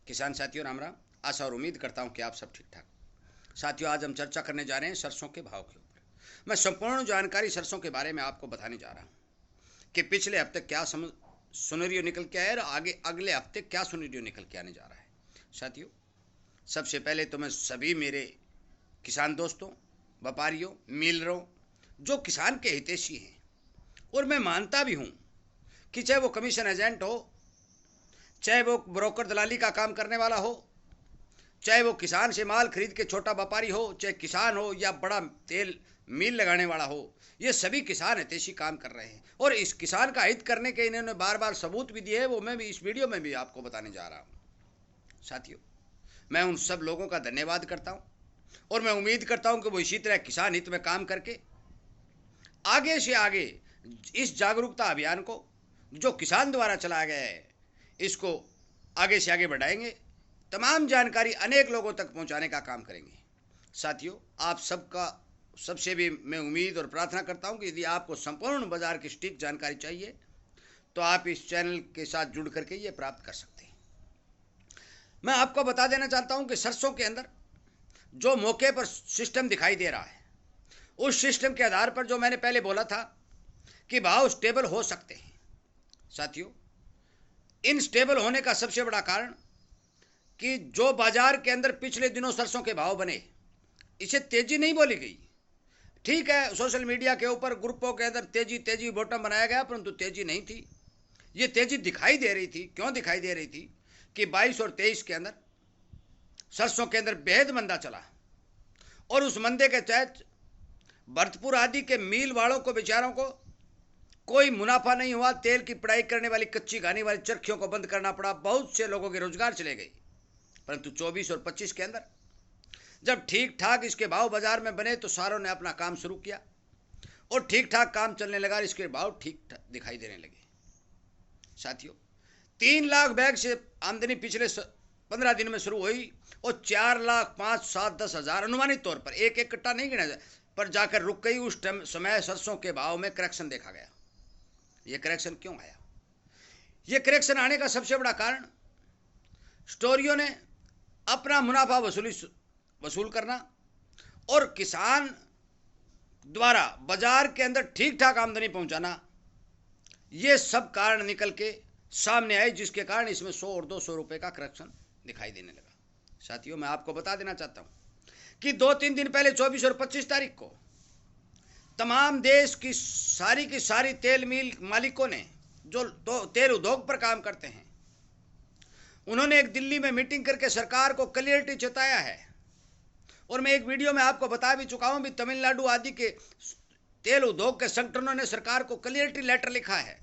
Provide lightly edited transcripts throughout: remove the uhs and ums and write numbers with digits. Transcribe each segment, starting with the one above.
किसान साथियों राम राम। आशा और उम्मीद करता हूं कि आप सब ठीक ठाक। साथियों, आज हम चर्चा करने जा रहे हैं सरसों के भाव के ऊपर। मैं संपूर्ण जानकारी सरसों के बारे में आपको बताने जा रहा हूं कि पिछले हफ्ते क्या सुनरियो निकल के आया और आगे अगले हफ्ते क्या सुनरियो निकल के आने जा रहा है। साथियों, सबसे पहले तो मैं सभी मेरे किसान दोस्तों, व्यापारियों, मिलरों, जो किसान के हितैषी हैं, और मैं मानता भी हूँ कि चाहे वो कमीशन एजेंट हो, चाहे वो ब्रोकर दलाली का काम करने वाला हो, चाहे वो किसान से माल खरीद के छोटा व्यापारी हो, चाहे किसान हो या बड़ा तेल मिल लगाने वाला हो, ये सभी किसान हितैषी काम कर रहे हैं। और इस किसान का हित करने के इन्होंने बार बार सबूत भी दिए हैं, वो मैं भी इस वीडियो में भी आपको बताने जा रहा हूँ। साथियों, मैं उन सब लोगों का धन्यवाद करता हूँ और मैं उम्मीद करता हूँ कि वो इसी तरह किसान हित में काम करके आगे से आगे इस जागरूकता अभियान को जो किसान द्वारा चलाया गया है, इसको आगे से आगे बढ़ाएंगे, तमाम जानकारी अनेक लोगों तक पहुंचाने का काम करेंगे। साथियों, आप सबका सबसे भी मैं उम्मीद और प्रार्थना करता हूं कि यदि आपको संपूर्ण बाजार की सटीक जानकारी चाहिए तो आप इस चैनल के साथ जुड़ करके ये प्राप्त कर सकते हैं। मैं आपको बता देना चाहता हूं कि सरसों के अंदर जो मौके पर सिस्टम दिखाई दे रहा है, उस सिस्टम के आधार पर जो मैंने पहले बोला था कि भाव स्टेबल हो सकते हैं। साथियों, इन स्टेबल होने का सबसे बड़ा कारण कि जो बाजार के अंदर पिछले दिनों सरसों के भाव बने, इसे तेजी नहीं बोली गई। ठीक है, सोशल मीडिया के ऊपर ग्रुपों के अंदर तेजी तेजी बॉटम बनाया गया, परंतु तेजी नहीं थी। ये तेजी दिखाई दे रही थी। क्यों दिखाई दे रही थी कि 22 और 23 के अंदर सरसों के अंदर बेहद मंदा चला और उस मंदे के तहत भरतपुर आदि के मील वालों को, बेचारों को कोई मुनाफा नहीं हुआ। तेल की पढ़ाई करने वाली, कच्ची घानी वाली चरखियों को बंद करना पड़ा। बहुत से लोगों के रोजगार चले गए। परंतु 24 और 25 के अंदर जब ठीक ठाक इसके भाव बाजार में बने तो सारों ने अपना काम शुरू किया और ठीक ठाक काम चलने लगा। इसके भाव ठीक दिखाई देने लगे। साथियों, 3 लाख बैग से आमदनी पिछले 15 दिन में शुरू हुई और 4 लाख 5, 7, 10 हजार अनुमानित तौर पर, एक एक कट्टा नहीं गिना जाए, पर जाकर रुक गई। उस समय सरसों के भाव में करेक्शन देखा गया। ये करेक्शन क्यों आया? ये करेक्शन आने का सबसे बड़ा कारण स्टोरियों ने अपना मुनाफा वसूल करना और किसान द्वारा बाजार के अंदर ठीक ठाक आमदनी पहुंचाना, ये सब कारण निकल के सामने आए, जिसके कारण इसमें 100 और 200 रुपए का करेक्शन दिखाई देने लगा। साथियों, मैं आपको बता देना चाहता हूं कि 2-3 दिन पहले 24 और 25 तारीख को तमाम देश की सारी तेल मिल मालिकों ने, जो तेल उद्योग पर काम करते हैं, उन्होंने एक दिल्ली में मीटिंग करके सरकार को क्लियरिटी जताया है। और मैं एक वीडियो में आपको बता भी चुका हूं भी, तमिलनाडु आदि के तेल उद्योग के संगठनों ने सरकार को क्लियरिटी लेटर लिखा है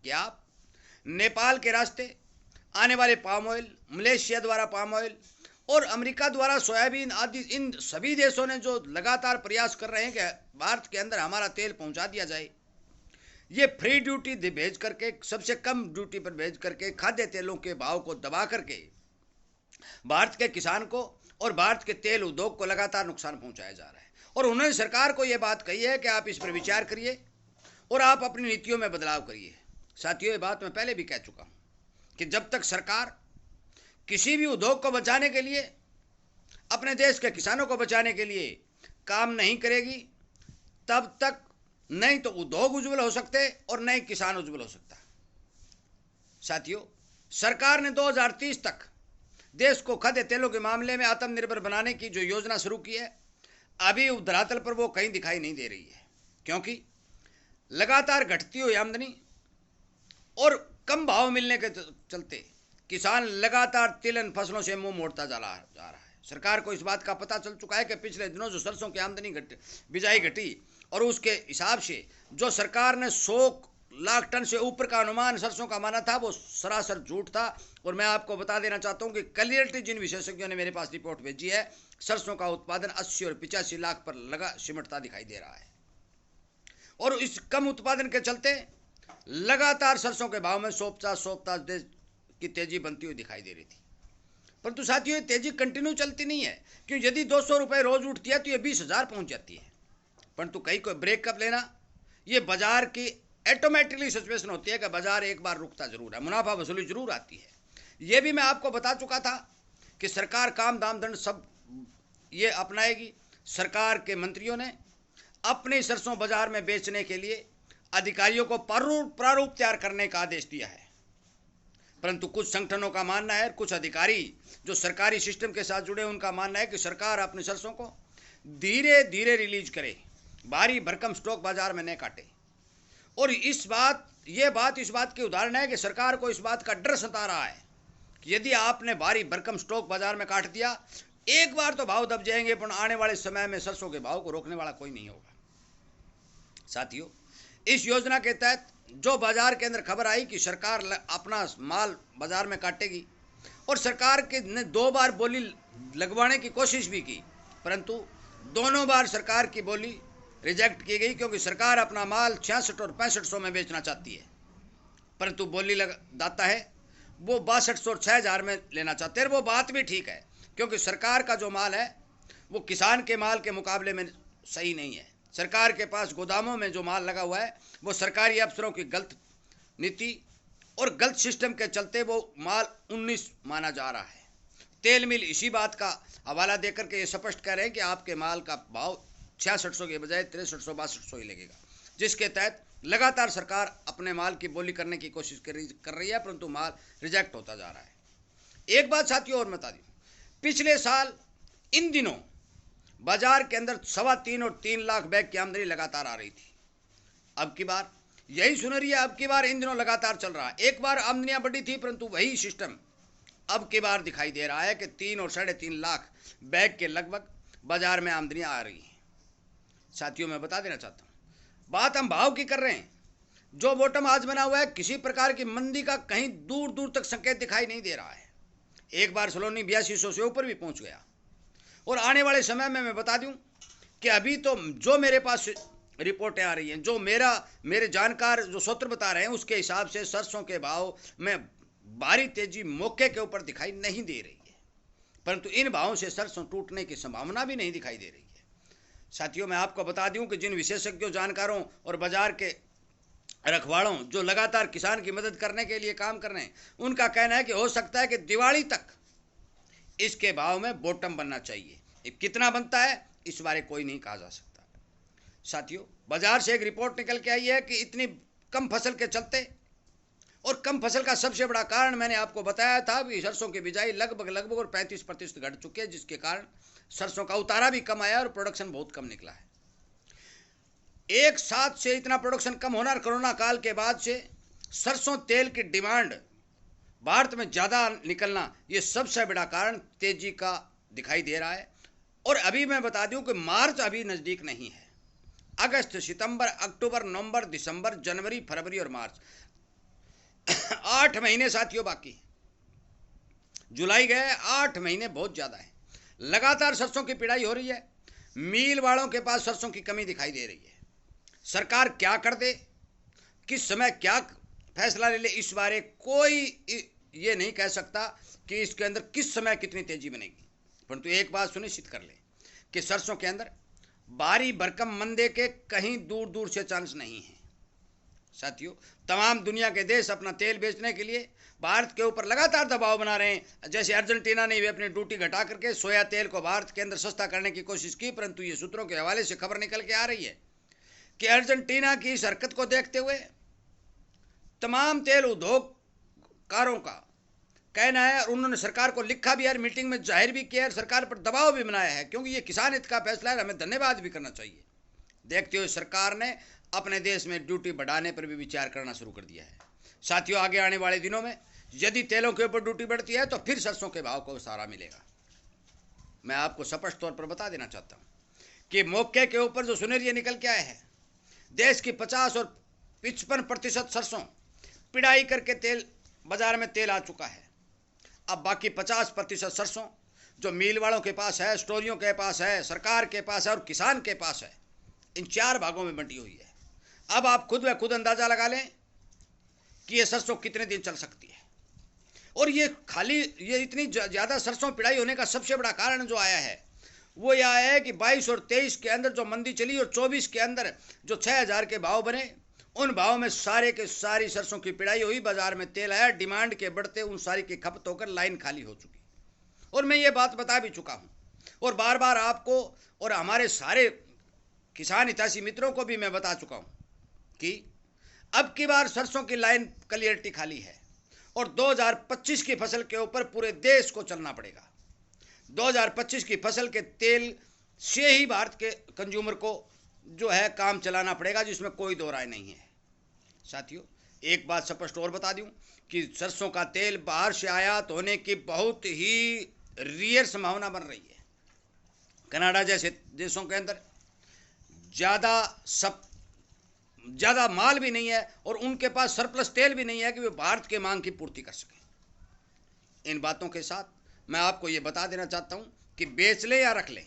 कि आप नेपाल के रास्ते आने वाले पाम ऑयल, मलेशिया द्वारा पाम ऑयल और अमेरिका द्वारा सोयाबीन आदि, इन सभी देशों ने जो लगातार प्रयास कर रहे हैं कि भारत के अंदर हमारा तेल पहुंचा दिया जाए, ये फ्री ड्यूटी भेज करके, सबसे कम ड्यूटी पर भेज करके खाद्य तेलों के भाव को दबा करके भारत के किसान को और भारत के तेल उद्योग को लगातार नुकसान पहुंचाया जा रहा है। और उन्होंने सरकार को यह बात कही है कि आप इस पर विचार करिए और आप अपनी नीतियों में बदलाव करिए। साथियों, ये बात मैं पहले भी कह चुका हूं कि जब तक सरकार किसी भी उद्योग को बचाने के लिए, अपने देश के किसानों को बचाने के लिए काम नहीं करेगी, तब तक नहीं तो उद्योग उज्जवल हो सकते और न ही किसान उज्जवल हो सकता। साथियों, सरकार ने 2030 तक देश को खाद्य तेलों के मामले में आत्मनिर्भर बनाने की जो योजना शुरू की है, अभी धरातल पर वो कहीं दिखाई नहीं दे रही है, क्योंकि लगातार घटती हुई आमदनी और कम भाव मिलने के चलते किसान लगातार तिलहन फसलों से मुंह मोड़ता जा रहा है। सरकार को इस बात का पता चल चुका है कि पिछले दिनों जो सरसों की आमदनी बिजाई घटी, और उसके हिसाब से जो सरकार ने 100 लाख टन से ऊपर का अनुमान सरसों का माना था, वो सरासर झूठ था। और मैं आपको बता देना चाहता हूं कि क्लियरिटी जिन विशेषज्ञों ने मेरे पास रिपोर्ट भेजी है, सरसों का उत्पादन 80 और 85 लाख पर लगा सिमटता दिखाई दे रहा है। और इस कम उत्पादन के चलते लगातार सरसों के भाव में 150 की तेजी बनती हुई दिखाई दे रही थी। परंतु साथियों, ये तेजी कंटिन्यू चलती नहीं है, क्योंकि यदि 200 रुपए रोज उठती है तो ये 20,000 पहुंच जाती है। परंतु कहीं कोई ब्रेकअप लेना, ये बाजार की ऑटोमेटिकली सिचुएशन होती है कि बाजार एक बार रुकता जरूर है, मुनाफा वसूली जरूर आती है। ये भी मैं आपको बता चुका था कि सरकार काम दाम दंड सब ये अपनाएगी। सरकार के मंत्रियों ने अपनी सरसों बाजार में बेचने के लिए अधिकारियों को प्रारूप तैयार करने का आदेश दिया है, परंतु कुछ संगठनों का मानना है, कुछ अधिकारी जो सरकारी सिस्टम के साथ जुड़े उनका मानना है कि सरकार अपनी सरसों को धीरे धीरे रिलीज करे, भारी भरकम स्टॉक बाजार में न काटे। और इस बात की उदाहरण है कि सरकार को इस बात का डर सता रहा है कि यदि आपने भारी भरकम स्टॉक बाजार में काट दिया, एक बार तो भाव दब जाएंगे, पर आने वाले समय में सरसों के भाव को रोकने वाला कोई नहीं होगा। साथियों, इस योजना के तहत जो बाजार के अंदर खबर आई कि सरकार अपना माल बाजार में काटेगी, और सरकार के ने 2 बार बोली लगवाने की कोशिश भी की, परंतु दोनों बार सरकार की बोली रिजेक्ट की गई, क्योंकि सरकार अपना माल 66 और 6500 में बेचना चाहती है, परंतु बोली दाता है वो 6200 और 6000 में लेना चाहते हैं। वो बात भी ठीक है, क्योंकि सरकार का जो माल है वो किसान के माल के मुकाबले में सही नहीं है। सरकार के पास गोदामों में जो माल लगा हुआ है वो सरकारी अफसरों की गलत नीति और गलत सिस्टम के चलते वो माल 19 माना जा रहा है। तेल मिल इसी बात का हवाला देकर के ये स्पष्ट कह रहे हैं कि आपके माल का भाव 6600 के बजाय 6300-6200 ही लगेगा, जिसके तहत लगातार सरकार अपने माल की बोली करने की कोशिश कर रही है, परंतु माल रिजेक्ट होता जा रहा है। एक बात साथियों और बता दूं, पिछले साल इन दिनों बाजार के अंदर 3.25 और 3 लाख बैग की आमदनी लगातार आ रही थी। अब की बार यही सुन रही है, अब की बार इन दिनों लगातार चल रहा है। एक बार आमदनियां बढ़ी थी, परंतु वही सिस्टम अब की बार दिखाई दे रहा है कि 3 और 3.5 लाख बैग के लगभग बाजार में आमदनियां आ रही हैं। साथियों, मैं बता देना चाहता हूं, बात हम भाव की कर रहे हैं। जो बॉटम आज बना हुआ है, किसी प्रकार की मंदी का कहीं दूर दूर तक संकेत दिखाई नहीं दे रहा है। एक बार सलोनी 8200 से ऊपर भी पहुंच गया, और आने वाले समय में मैं बता दूं कि अभी तो जो मेरे पास रिपोर्टें आ रही हैं, जो मेरे जानकार जो सूत्र बता रहे हैं, उसके हिसाब से सरसों के भाव में भारी तेजी मौके के ऊपर दिखाई नहीं दे रही है, परंतु इन भावों से सरसों टूटने की संभावना भी नहीं दिखाई दे रही है। साथियों, मैं आपको बता दूं कि जिन विशेषज्ञों, जानकारों और बाजार के रखवालों जो लगातार किसान की मदद करने के लिए काम कर रहे हैं, उनका कहना है कि हो सकता है कि दिवाली तक इसके भाव में बॉटम बनना चाहिए। कितना बनता है इस बारे कोई नहीं कहा जा सकता। साथियों, बाजार से एक रिपोर्ट निकल के आई है कि इतनी कम फसल के चलते, और कम फसल का सबसे बड़ा कारण मैंने आपको बताया था कि सरसों की बिजाई लगभग और 35% घट चुकी है, जिसके कारण सरसों का उतारा भी कम आया और प्रोडक्शन बहुत कम निकला है। एक साथ से इतना प्रोडक्शन कम होना और कोरोना काल के बाद से सरसों तेल की डिमांड भारत में ज़्यादा निकलना, ये सबसे बड़ा कारण तेजी का दिखाई दे रहा है। और अभी मैं बता दूं कि मार्च अभी नज़दीक नहीं है। अगस्त, सितंबर, अक्टूबर, नवंबर, दिसंबर, जनवरी, फरवरी और मार्च 8 महीने साथियों बाकी। जुलाई गए, 8 महीने बहुत ज़्यादा है। लगातार सरसों की पिड़ाई हो रही है, मील वालों के पास सरसों की कमी दिखाई दे रही है। सरकार क्या कर दे, किस समय क्या फैसला ले ले, इस बारे कोई ये नहीं कह सकता कि इसके अंदर किस समय कितनी तेजी बनेगी, परंतु एक बात सुनिश्चित कर ले कि सरसों के अंदर भारी भरकम मंदे के कहीं दूर दूर से चांस नहीं है। साथियों, तमाम दुनिया के देश अपना तेल बेचने के लिए भारत के ऊपर लगातार दबाव बना रहे हैं। जैसे अर्जेंटीना ने भी अपनी ड्यूटी घटा करके सोया तेल को भारत के अंदर सस्ता करने की कोशिश की, परंतु ये सूत्रों के हवाले से खबर निकल के आ रही है कि अर्जेंटीना की इस हरकत को देखते हुए तमाम तेल उद्योगकारों का कहना है, और उन्होंने सरकार को लिखा भी है, मीटिंग में जाहिर भी किया है, सरकार पर दबाव भी बनाया है, क्योंकि ये किसान हित का फैसला है, हमें धन्यवाद भी करना चाहिए। देखते हुए सरकार ने अपने देश में ड्यूटी बढ़ाने पर भी विचार करना शुरू कर दिया है। साथियों, आगे आने वाले दिनों में यदि तेलों के ऊपर ड्यूटी बढ़ती है तो फिर सरसों के भाव को सहारा मिलेगा। मैं आपको स्पष्ट तौर पर बता देना चाहता हूँ कि मौके के ऊपर जो सुनेरिया निकल के आए हैं, देश की 50 और 55% सरसों पिड़ाई करके तेल बाजार में तेल आ चुका है। अब बाकी 50% सरसों जो मील वालों के पास है, स्टोरियों के पास है, सरकार के पास है और किसान के पास है, इन 4 भागों में बंटी हुई है। अब आप खुद व खुद अंदाजा लगा लें कि ये सरसों कितने दिन चल सकती है। और ये इतनी ज़्यादा सरसों पिड़ाई होने का सबसे बड़ा कारण जो आया है वो यह है कि 22 और 23 के अंदर जो मंदी चली और 24 के अंदर जो 6000 के भाव बने, उन भाव में सारे के सारी सरसों की पिड़ाई हुई, बाजार में तेल आया, डिमांड के बढ़ते उन सारी की खपत होकर लाइन खाली हो चुकी। और मैं ये बात बता भी चुका हूं और बार बार आपको और हमारे सारे किसान हितैषी मित्रों को भी मैं बता चुका हूं कि अब की बार सरसों की लाइन क्लियरिटी खाली है और 2025 की फसल के ऊपर पूरे देश को चलना पड़ेगा। 2025 की फसल के तेल से ही भारत के कंज्यूमर को जो है काम चलाना पड़ेगा, जिसमें कोई दो राय नहीं है। साथियों, एक बात स्पष्ट और बता दूं कि सरसों का तेल बाहर से आयात होने की बहुत ही रियर संभावना बन रही है। कनाडा जैसे देशों के अंदर ज़्यादा माल भी नहीं है और उनके पास सरप्लस तेल भी नहीं है कि वे भारत के मांग की पूर्ति कर सकें। इन बातों के साथ मैं आपको ये बता देना चाहता हूं कि बेच लें या रख लें,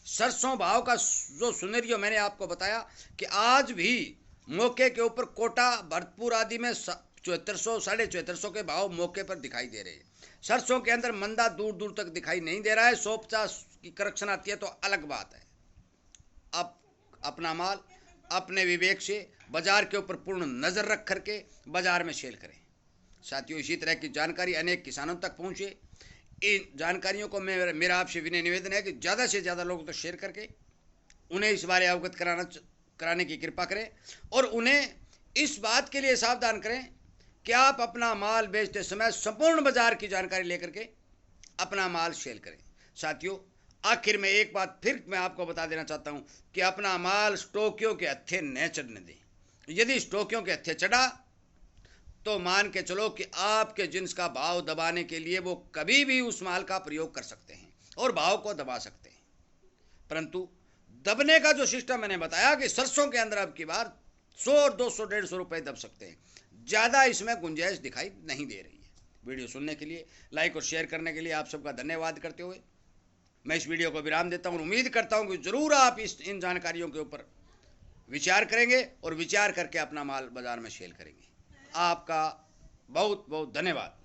सरसों भाव का जो सुनेरियो मैंने आपको बताया कि आज भी मौके के ऊपर कोटा, भरतपुर आदि में 7400 7450 के भाव मौके पर दिखाई दे रहे हैं। सरसों के अंदर मंदा दूर दूर तक दिखाई नहीं दे रहा है। 150 की करेक्शन आती है तो अलग बात है। अब अपना माल अपने विवेक से बाजार के ऊपर पूर्ण नज़र रख करके बाजार में सेल करें। साथियों, इसी तरह की जानकारी अनेक किसानों तक पहुँचे। इन जानकारियों को मेरा आपसे विनय निवेदन है कि ज़्यादा से ज़्यादा लोगों तक शेयर करके उन्हें इस बारे अवगत कराने की कृपा करें और उन्हें इस बात के लिए सावधान करें कि आप अपना माल बेचते समय संपूर्ण बाजार की जानकारी लेकर के अपना माल सेल करें। साथियों, आखिर में एक बात फिर मैं आपको बता देना चाहता हूं कि अपना माल स्टोकियों के हत्थे न चढ़ने दें। यदि स्टोकियों के हत्थे चढ़ा तो मान के चलो कि आपके जिन्स का भाव दबाने के लिए वो कभी भी उस माल का प्रयोग कर सकते हैं और भाव को दबा सकते हैं। परंतु दबने का जो सिस्टम मैंने बताया कि सरसों के अंदर अब की बार 100, 200, 150 रुपये दब सकते हैं, ज़्यादा इसमें गुंजाइश दिखाई नहीं दे रही है। वीडियो सुनने के लिए, लाइक और शेयर करने के लिए आप सबका धन्यवाद करते हुए मैं इस वीडियो को विराम देता हूँ। उम्मीद करता हूँ कि ज़रूर आप इन जानकारियों के ऊपर विचार करेंगे और विचार करके अपना माल बाजार में सेल करेंगे। आपका बहुत बहुत धन्यवाद।